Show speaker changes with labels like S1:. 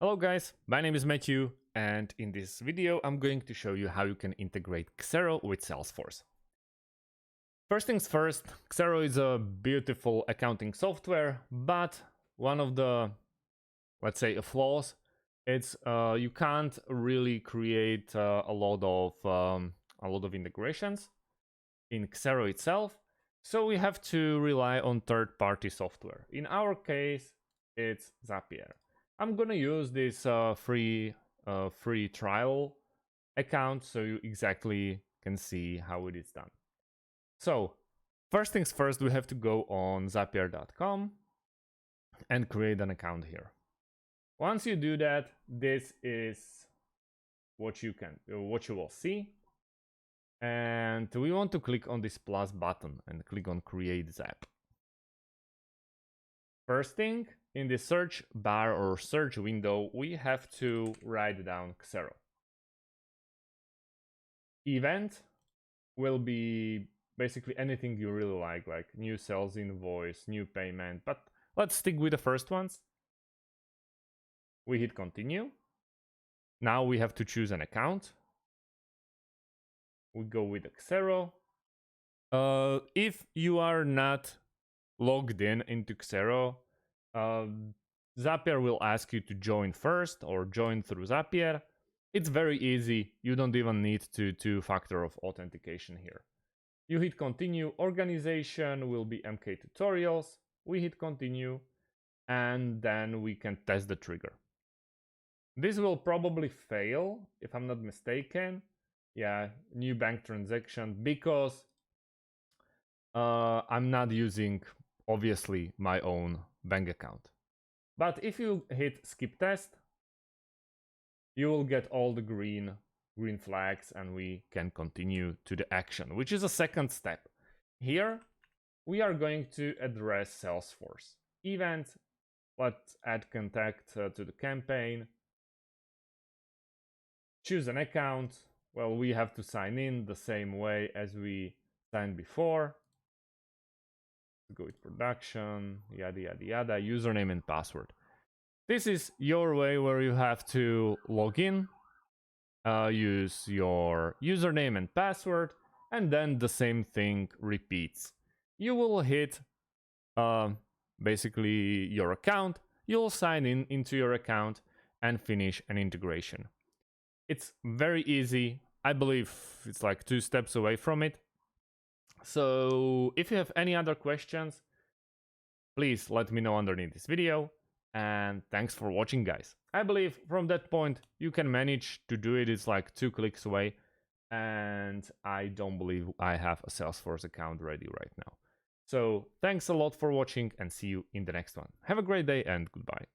S1: Hello guys, my name is Matthew, and in this video I'm going to show you how you can integrate Xero with Salesforce. First things first, Xero is a beautiful accounting software, but one of the, let's say, flaws, it's you can't really create a lot of integrations in Xero itself, so we have to rely on third-party software. In our case, it's Zapier. I'm gonna use this free trial account so you exactly can see how it is done. So first things first, we have to go on Zapier.com and create an account here. Once you do that, this is what you will see, and we want to click on this plus button and click on Create Zap. First thing, in the search bar or search window, we have to write down Xero. Event will be basically anything you really like new sales invoice, new payment, but let's stick with the first ones. We hit continue. Now we have to choose an account. We go with Xero. If you are not logged into Xero, Zapier will ask you to join first or join through Zapier. It's very easy. You don't even need two-factor of authentication here. You hit continue. Organization will be MK tutorials. We hit continue, and then we can test the trigger. This will probably fail if I'm not mistaken. Yeah, new bank transaction, because I'm not using obviously my own bank account. But if you hit skip test, you will get all the green flags and we can continue to the action, which is a second step. Here we are going to address Salesforce. Event, let's add contact to the campaign. Choose an account. Well, we have to sign in the same way as we signed before. Go with production, yada yada yada, username and password. This is your way where you have to log in, use your username and password, and then the same thing repeats. You will hit basically your account, you'll sign in into your account and finish an integration. It's very easy. I believe it's like 2 steps away from it. So if you have any other questions, please let me know underneath this video, and thanks for watching, guys. I believe from that point you can manage to do it. It's like 2 clicks away, and I don't believe I have a Salesforce account ready right now. So thanks a lot for watching and see you in the next one. Have a great day and goodbye.